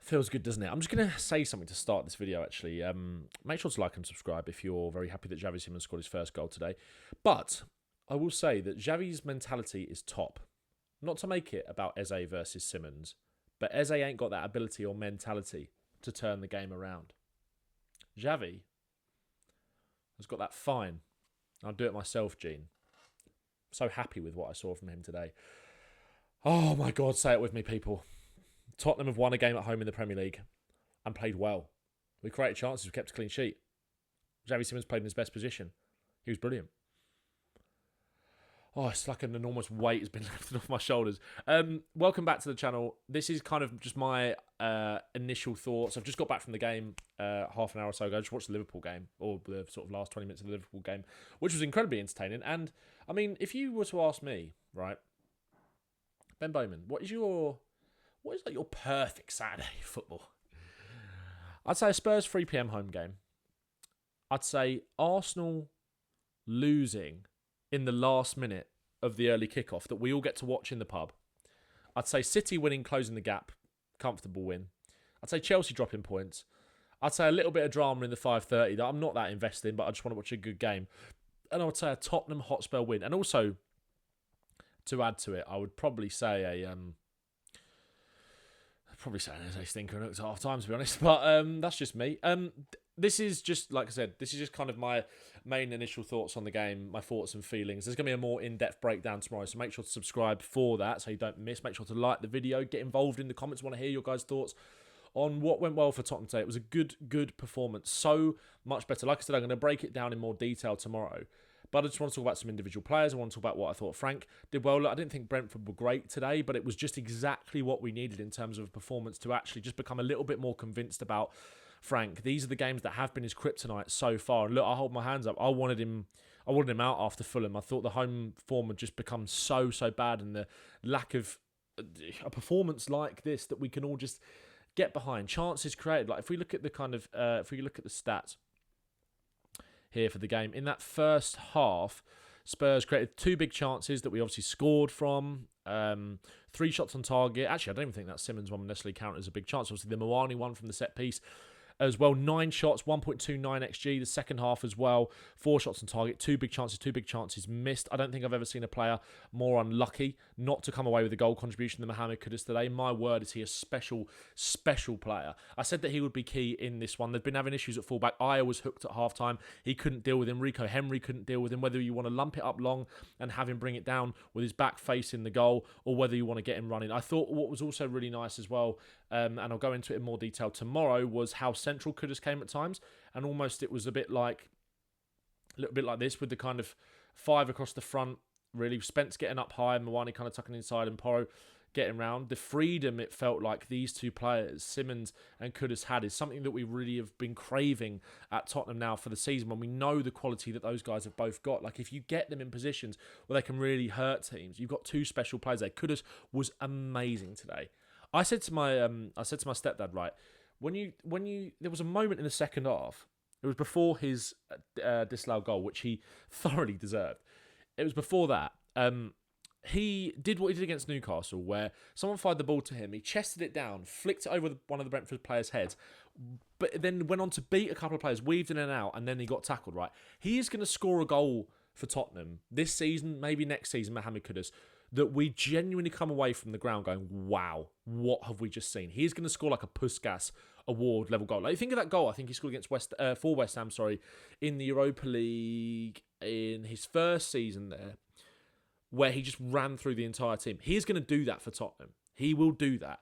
Feels good, doesn't it? I'm just going to say something to start this video, actually. Make sure to like and subscribe if you're very happy that Xavi Simmons scored his first goal today. But I will say that Xavi's mentality is top. Not to make it about Eze versus Simmons, but Eze ain't got that ability or mentality to turn the game around. Xavi has got that fine. I'll do it myself, Gene. So happy with what I saw from him today. Oh my God, say it with me, people. Tottenham have won a game at home in the Premier League and played well. We created chances, we kept a clean sheet. Xavi Simmons played in his best position. He was brilliant. Oh, it's like an enormous weight has been lifted off my shoulders. Welcome back to the channel. This is kind of just my initial thoughts. I've just got back from the game half an hour or so ago. I just watched the Liverpool game, or the sort of last 20 minutes of the Liverpool game, which was incredibly entertaining. And, I mean, if you were to ask me, right, Ben Bowman, what is like your perfect Saturday football? I'd say a Spurs 3 PM home game. I'd say Arsenal losing in the last minute of the early kickoff that we all get to watch in the pub. I'd say City winning, closing the gap, comfortable win. I'd say Chelsea dropping points. I'd say a little bit of drama in the 5:30 that I'm not that invested in, but I just want to watch a good game. And I would say a Tottenham Hotspur win. And also, to add to it, I would probably say an Eze stinker at half time, to be honest. But that's just me. This is just, like I said, this is just kind of my main initial thoughts on the game, my thoughts and feelings. There's going to be a more in-depth breakdown tomorrow, so make sure to subscribe for that so you don't miss. Make sure to like the video, get involved in the comments. I want to hear your guys' thoughts on what went well for Tottenham today. It was a good performance. So much better. Like I said, I'm going to break it down in more detail tomorrow. But I just want to talk about some individual players. I want to talk about what I thought Frank did well. Look, I didn't think Brentford were great today, but it was just exactly what we needed in terms of a performance to actually just become a little bit more convinced about Frank. These are the games that have been his kryptonite so far. And look, I hold my hands up. I wanted him out after Fulham. I thought the home form had just become so bad, and the lack of a performance like this that we can all just get behind. Chances created. Like if we look at the stats here for the game, in that first half, Spurs created 2 big chances that we obviously scored from. 3 shots on target. Actually, I don't even think that Simmons one necessarily counted as a big chance. Obviously, the Moani one from the set piece as well. 9 shots, 1.29 XG. The second half as well. 4 shots on target. 2 big chances missed. I don't think I've ever seen a player more unlucky not to come away with a goal contribution than Mohamed Kudus today. My word, is he a special player. I said that he would be key in this one. They've been having issues at fullback. Aya was hooked at half-time. He couldn't deal with him. Rico Henry couldn't deal with him. Whether you want to lump it up long and have him bring it down with his back facing the goal, or whether you want to get him running. I thought what was also really nice as well, and I'll go into it in more detail tomorrow, was how central Kudus came at times, and almost it was a little bit like this with the kind of 5 across the front, really. Spence getting up high, Moani kind of tucking inside, and Porro getting round. The freedom it felt like these 2 players, Simmons and Kudus, had is something that we really have been craving at Tottenham now for the season, when we know the quality that those guys have both got. Like if you get them in positions where they can really hurt teams, you've got 2 special players there. Kudus was amazing today. I said to my stepdad, right, there was a moment in the second half. It was before his disallowed goal, which he thoroughly deserved. It was before that. He did what he did against Newcastle, where someone fired the ball to him. He chested it down, flicked it over one of the Brentford players' heads, but then went on to beat a couple of players, weaved in and out, and then he got tackled, right? He is going to score a goal for Tottenham this season, maybe next season, Mohamed Kudus, that we genuinely come away from the ground going, wow, what have we just seen? He's going to score like a Puskas award level goal. Like, think of that goal I think he scored against West Ham, in the Europa League in his first season there, where he just ran through the entire team. He's going to do that for Tottenham. He will do that.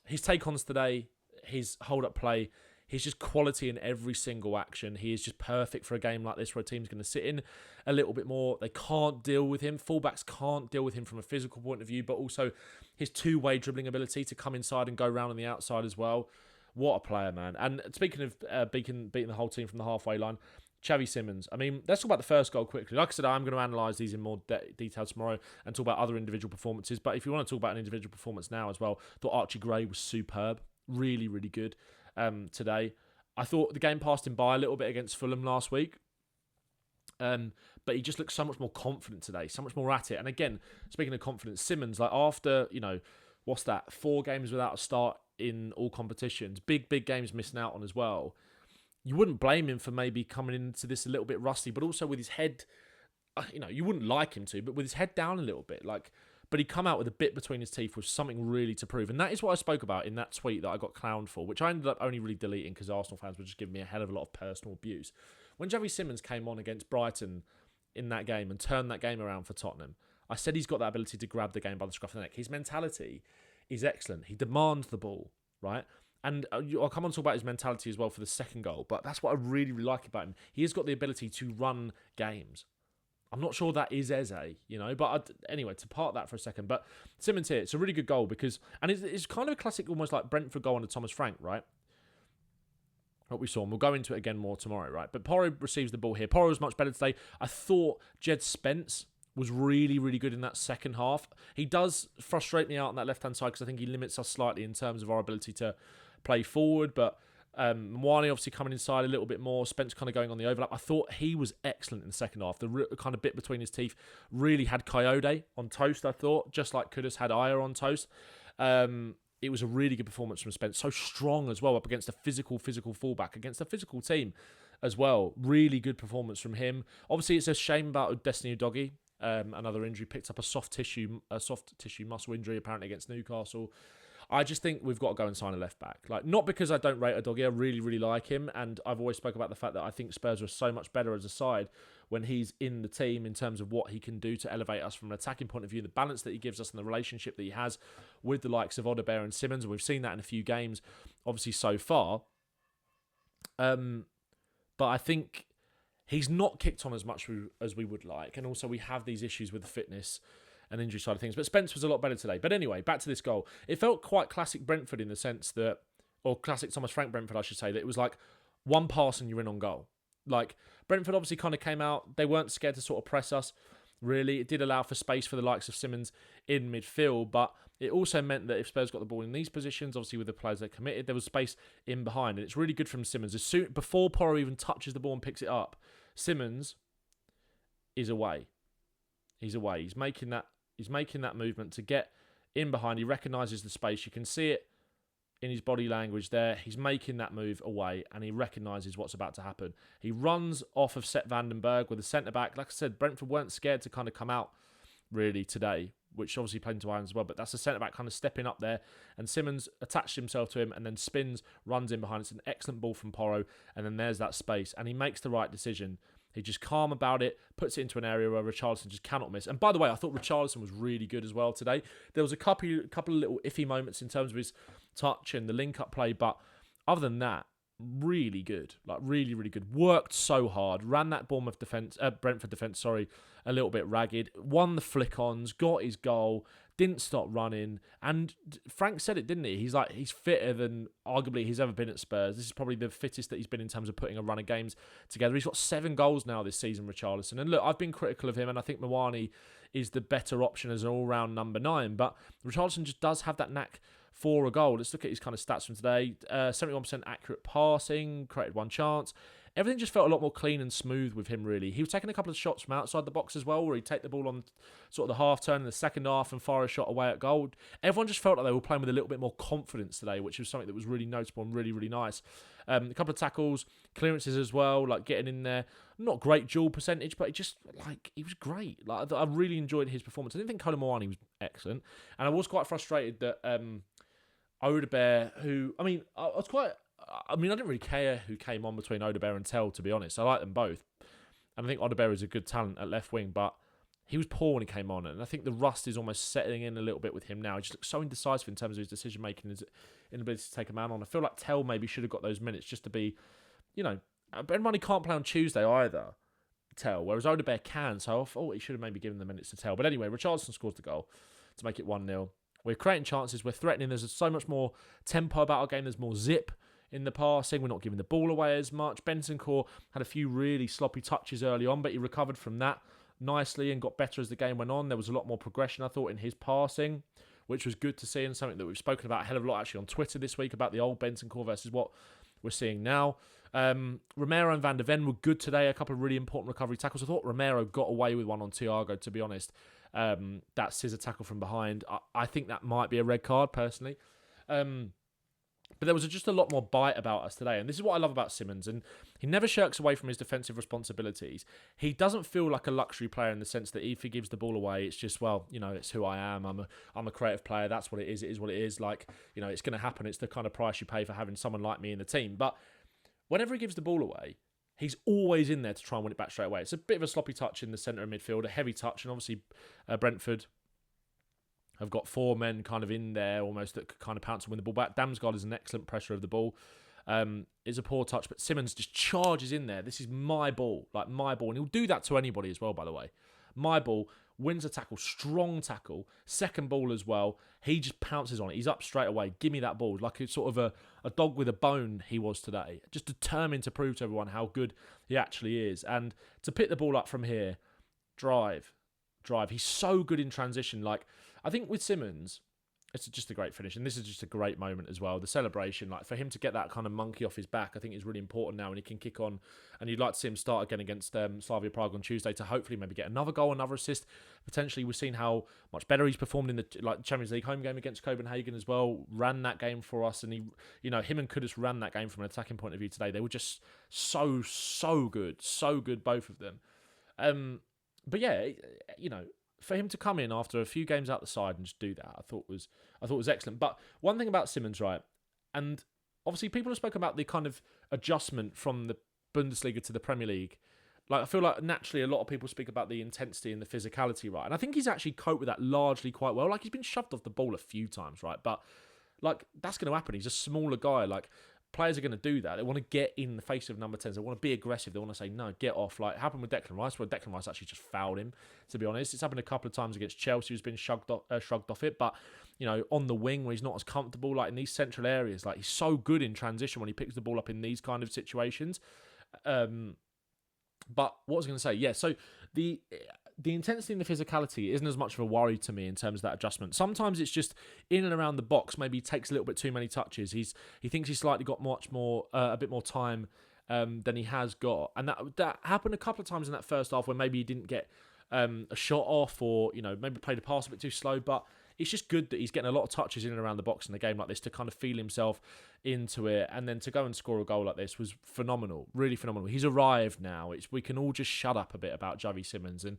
His take-ons today, his hold-up play, he's just quality in every single action. He is just perfect for a game like this where a team's going to sit in a little bit more. They can't deal with him. Fullbacks can't deal with him from a physical point of view, but also his 2-way dribbling ability to come inside and go round on the outside as well. What a player, man. And speaking of beating the whole team from the halfway line, Xavi Simmons. I mean, let's talk about the first goal quickly. Like I said, I'm going to analyse these in more detail tomorrow and talk about other individual performances. But if you want to talk about an individual performance now as well, I thought Archie Gray was superb. Really, really good today. I thought the game passed him by a little bit against Fulham last week. But he just looks so much more confident today, so much more at it. And again, speaking of confidence, Simmons, like after, what's that? 4 games without a start in all competitions. Big games missing out on as well. You wouldn't blame him for maybe coming into this a little bit rusty, but also with his head, you wouldn't like him to, but with his head down a little bit, but he'd come out with a bit between his teeth with something really to prove. And that is what I spoke about in that tweet that I got clowned for, which I ended up only really deleting because Arsenal fans were just giving me a hell of a lot of personal abuse. When Xavi Simmons came on against Brighton in that game and turned that game around for Tottenham, I said he's got that ability to grab the game by the scruff of the neck. His mentality is excellent. He demands the ball, right? And I'll come on to talk about his mentality as well for the second goal, but that's what I really, really like about him. He has got the ability to run games. I'm not sure that is Eze, but anyway, to part that for a second. But Simmons here, it's a really good goal because, and it's kind of a classic, almost like Brentford goal under Thomas Frank, right? What we saw, and we'll go into it again more tomorrow, right? But Porro receives the ball here. Porro was much better today. I thought Jed Spence was really, really good in that second half. He does frustrate me out on that left-hand side because I think he limits us slightly in terms of our ability to play forward, but Mwani obviously coming inside a little bit more. Spence kind of going on the overlap. I thought he was excellent in the second half. The kind of bit between his teeth really had Coyote on toast, I thought, just like Kudus had Aya on toast. It was a really good performance from Spence. So strong as well up against a physical fullback, against a physical team as well. Really good performance from him. Obviously, it's a shame about Destiny Udogie. Another injury, picked up a soft tissue muscle injury apparently against Newcastle. I just think we've got to go and sign a left back. Not because I don't rate Udogie, I really, really like him, and I've always spoke about the fact that I think Spurs are so much better as a side when he's in the team in terms of what he can do to elevate us from an attacking point of view, the balance that he gives us and the relationship that he has with the likes of Odebear and Simmons. We've seen that in a few games, obviously, so far. But I think he's not kicked on as much as we would like, and also we have these issues with the fitness and injury side of things. But Spence was a lot better today. But anyway, back to this goal. It felt quite classic Brentford in the sense that, or classic Thomas Frank Brentford, I should say, that it was like one pass and you're in on goal. Brentford obviously kind of came out. They weren't scared to sort of press us, really. It did allow for space for the likes of Simmons in midfield, but it also meant that if Spurs got the ball in these positions, obviously with the players they committed, there was space in behind. And it's really good from Simmons. Before Porro even touches the ball and picks it up, Simmons is away. He's away. He's making that movement to get in behind. He recognises the space. You can see it in his body language there. He's making that move away and he recognises what's about to happen. He runs off of Sepp Vandenberg with the centre-back. Like I said, Brentford weren't scared to kind of come out really today, which obviously played into irons as well, but that's the centre-back kind of stepping up there, and Simmons attached himself to him and then spins, runs in behind. It's an excellent ball from Porro, and then there's that space, and he makes the right decision. He's just calm about it, puts it into an area where Richarlison just cannot miss. And by the way, I thought Richarlison was really good as well today. There was a couple of little iffy moments in terms of his touch and the link-up play, but other than that, really good. Really, really good. Worked so hard. Ran that Brentford defence, a little bit ragged. Won the flick-ons, got his goal, didn't stop running. And Frank said it, didn't he? He's fitter than arguably he's ever been at Spurs. This is probably the fittest that he's been in terms of putting a run of games together. He's got 7 goals now this season, Richarlison. And look, I've been critical of him, and I think Mwani is the better option as an all-round number 9. But Richarlison just does have that knack for a goal. Let's look at his kind of stats from today. 71% accurate passing, created 1 chance. Everything just felt a lot more clean and smooth with him, really. He was taking a couple of shots from outside the box as well, where he'd take the ball on sort of the half turn in the second half and fire a shot away at goal. Everyone just felt like they were playing with a little bit more confidence today, which was something that was really noticeable and really, really nice. A couple of tackles, clearances as well, getting in there. Not great duel percentage, but he was great. I really enjoyed his performance. I didn't think Kolo Muani was excellent, and I was quite frustrated that Odebear, I didn't really care who came on between Odebear and Tell, to be honest. I like them both. And I think Odebear is a good talent at left wing, but he was poor when he came on. And I think the rust is almost settling in a little bit with him now. He just looks so indecisive in terms of his decision-making, his inability to take a man on. I feel like Tell maybe should have got those minutes just to be, Ben Money can't play on Tuesday either, Tell, whereas Odebear can. So I thought he should have maybe given the minutes to Tell. But anyway, Richarlison scores the goal to make it 1-0. We're creating chances. We're threatening. There's so much more tempo about our game. There's more zip in the passing. We're not giving the ball away as much. Bentancur had a few really sloppy touches early on, but he recovered from that nicely and got better as the game went on. There was a lot more progression, I thought, in his passing, which was good to see, and something that we've spoken about a hell of a lot actually on Twitter this week about the old Bentancur versus what we're seeing now. Romero and Van der Ven were good today. A couple of really important recovery tackles. I thought Romero got away with one on Thiago, to be honest. that scissor tackle from behind. I think that might be a red card, personally. But there was just a lot more bite about us today. And this is what I love about Simmons. And he never shirks away from his defensive responsibilities. He doesn't feel like a luxury player in the sense that if he gives the ball away, it's just, well, it's who I am. I'm a creative player. That's what it is. It is what it is. Like, it's going to happen. It's the kind of price you pay for having someone like me in the team. But whenever he gives the ball away, he's always in there to try and win it back straight away. It's a bit of a sloppy touch in the centre of midfield, a heavy touch. And obviously, Brentford have got 4 men kind of in there almost that could kind of pounce and win the ball back. Damsgaard is an excellent pressure of the ball. It's a poor touch, but Simmons just charges in there. This is my ball, like my ball. And he'll do that to anybody as well, by the way. My ball, wins a tackle, strong tackle, second ball as well. He just pounces on it. He's up straight away. Give me that ball. Like it's sort of a dog with a bone he was today. Just determined to prove to everyone how good he actually is. And to pick the ball up from here, drive. He's so good in transition. Like, I think with Simmons, it's just a great finish. And this is just a great moment as well. The celebration, like for him to get that kind of monkey off his back, I think is really important now. And he can kick on. And you'd like to see him start again against Slavia Prague on Tuesday to hopefully maybe get another goal, another assist. Potentially, we've seen how much better he's performed in the Champions League home game against Copenhagen as well. Ran that game for us. And him and Kudus ran that game from an attacking point of view today. They were just so good. So good, both of them. But yeah, for him to come in after a few games out the side and just do that, I thought was excellent. But one thing about Simmons, right, and obviously people have spoken about the kind of adjustment from the Bundesliga to the Premier League. Like I feel like naturally a lot of people speak about the intensity and the physicality, right? And I think he's actually coped with that largely quite well. Like he's been shoved off the ball a few times, right? But like that's going to happen. He's a smaller guy. Like players are going to do that. They want to get in the face of number 10s. They want to be aggressive. They want to say, no, get off. Like it happened with Declan Rice, where Declan Rice actually just fouled him, to be honest. It's happened a couple of times against Chelsea, who's been shrugged off it. But, on the wing where he's not as comfortable, like in these central areas, like he's so good in transition when he picks the ball up in these kind of situations. But what was I going to say? Yeah, so the intensity and the physicality isn't as much of a worry to me in terms of that adjustment. Sometimes it's just in and around the box. Maybe he takes a little bit too many touches. He thinks he's slightly got a bit more time than he has got, and that happened a couple of times in that first half where maybe he didn't get a shot off, or maybe played a pass a bit too slow. But it's just good that he's getting a lot of touches in and around the box in a game like this to kind of feel himself into it, and then to go and score a goal like this was phenomenal, really phenomenal. He's arrived now. We can all just shut up a bit about Xavi Simmons, and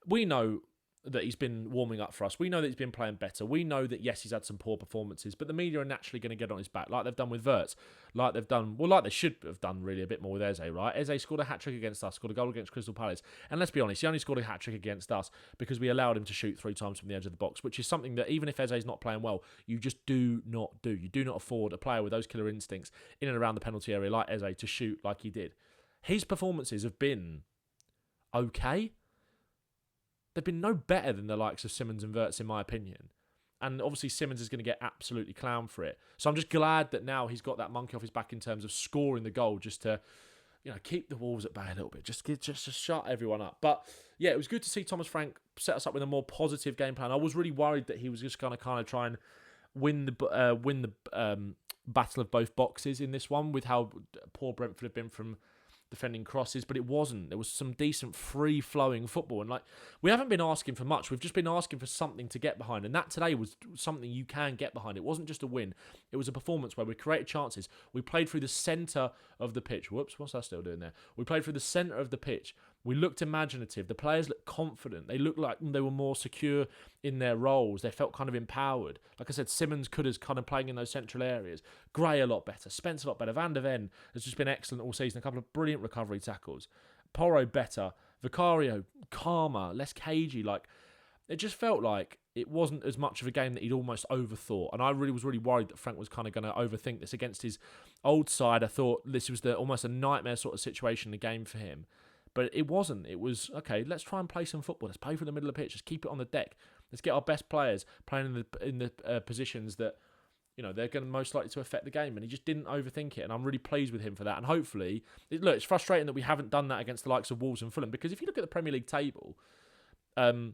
we know that he's been warming up for us. We know that he's been playing better. We know that, yes, he's had some poor performances, but the media are naturally going to get on his back, like they've done with Wirtz, like they should have done really a bit more with Eze, right? Eze scored a hat-trick against us, scored a goal against Crystal Palace, and let's be honest, he only scored a hat-trick against us because we allowed him to shoot 3 times from the edge of the box, which is something that even if Eze's not playing well, you just do not do. You do not afford a player with those killer instincts in and around the penalty area like Eze to shoot like he did. His performances have been okay. They've been no better than the likes of Simmons and Wirtz, in my opinion. And obviously Simmons is going to get absolutely clowned for it. So I'm just glad that now he's got that monkey off his back in terms of scoring the goal, just to keep the Wolves at bay a little bit, just to shut everyone up. But yeah, it was good to see Thomas Frank set us up with a more positive game plan. I was really worried that he was just going to kind of try and win the battle of both boxes in this one, with how poor Brentford have been from defending crosses, but it wasn't. There was some decent free-flowing football, and we haven't been asking for much. We've just been asking for something to get behind, and that today was something you can get behind. It wasn't just a win. It was a performance where we created chances. We played through the centre of the pitch. Whoops, what's that still doing there? We played through the centre of the pitch. We looked imaginative. The players looked confident. They looked like they were more secure in their roles. They felt kind of empowered. Like I said, Simmons, Kudus kind of playing in those central areas. Gray a lot better. Spence a lot better. Van der Ven has just been excellent all season. A couple of brilliant recovery tackles. Porro better. Vicario calmer, less cagey. It just felt like it wasn't as much of a game that he'd almost overthought. And I was really worried that Frank was kind of going to overthink this against his old side. I thought this was almost a nightmare sort of situation in the game for him. But it wasn't. It was, okay, let's try and play some football. Let's play for the middle of the pitch. Let's keep it on the deck. Let's get our best players playing in the positions that, they're going to most likely to affect the game. And he just didn't overthink it. And I'm really pleased with him for that. And hopefully, it's frustrating that we haven't done that against the likes of Wolves and Fulham. Because if you look at the Premier League table, we're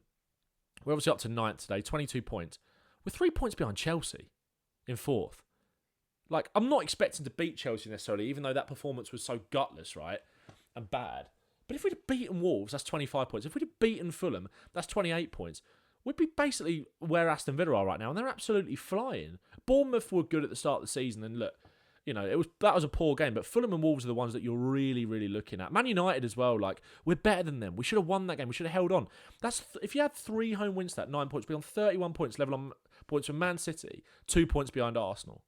obviously up to 9th today, 22 points. We're 3 points behind Chelsea in 4th. I'm not expecting to beat Chelsea necessarily, even though that performance was so gutless, right? And bad. But if we'd have beaten Wolves, that's 25 points. If we'd have beaten Fulham, that's 28 points. We'd be basically where Aston Villa are right now, and they're absolutely flying. Bournemouth were good at the start of the season, and look, that was a poor game, but Fulham and Wolves are the ones that you're really, really looking at. Man United as well, we're better than them. We should have won that game. We should have held on. If you had 3 home wins, 9 points, be on 31 points, level on points from Man City, 2 points behind Arsenal.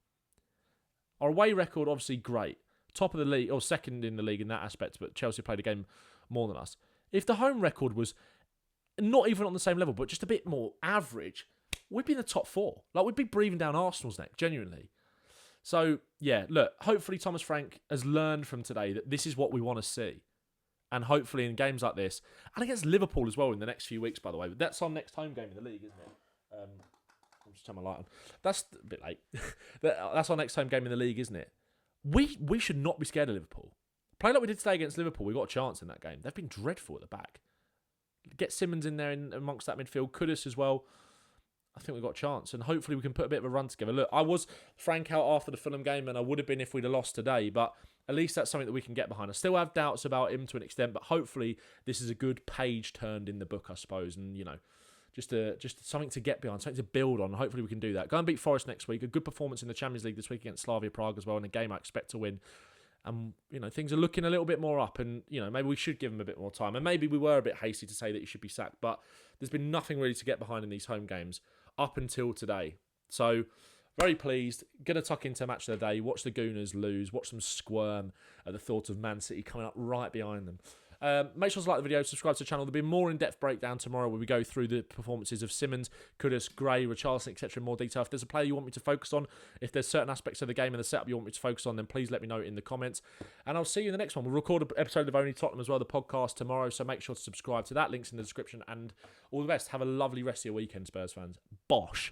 Our away record, obviously, great. Top of the league, or second in the league in that aspect, but Chelsea played a game more than us. If the home record was not even on the same level, but just a bit more average, we'd be in the top 4. We'd be breathing down Arsenal's neck, genuinely. So, yeah, look, hopefully Thomas Frank has learned from today that this is what we want to see. And hopefully in games like this, and against Liverpool as well in the next few weeks, by the way. That's our next home game in the league, isn't it? I'm just turning my light on. That's a bit late. That's our next home game in the league, isn't it? We should not be scared of Liverpool. Play like we did today against Liverpool, we got a chance in that game. They've been dreadful at the back. Get Simmons in there amongst that midfield. Kudus as well. I think we've got a chance, and hopefully we can put a bit of a run together. Look, I was Frank out after the Fulham game, and I would have been if we'd have lost today, but at least that's something that we can get behind. I still have doubts about him to an extent, but hopefully this is a good page turned in the book, I suppose, and, just something to get behind, something to build on. Hopefully we can do that. Go and beat Forest next week. A good performance in the Champions League this week against Slavia Prague as well, in a game I expect to win. And, things are looking a little bit more up, and, maybe we should give him a bit more time. And maybe we were a bit hasty to say that he should be sacked, but there's been nothing really to get behind in these home games up until today. So, very pleased. Going to tuck into match of the day, watch the Gooners lose, watch them squirm at the thought of Man City coming up right behind them. Make sure to like the video, subscribe to the channel. There'll be more in-depth breakdown tomorrow where we go through the performances of Simmons, Kudus, Gray, Richarlison, etc. in more detail. If there's a player you want me to focus on, if there's certain aspects of the game and the setup you want me to focus on, then please let me know in the comments. And I'll see you in the next one. We'll record an episode of Only Tottenham as well, the podcast tomorrow, so make sure to subscribe to that. Links in the description, and all the best. Have a lovely rest of your weekend, Spurs fans. Bosh.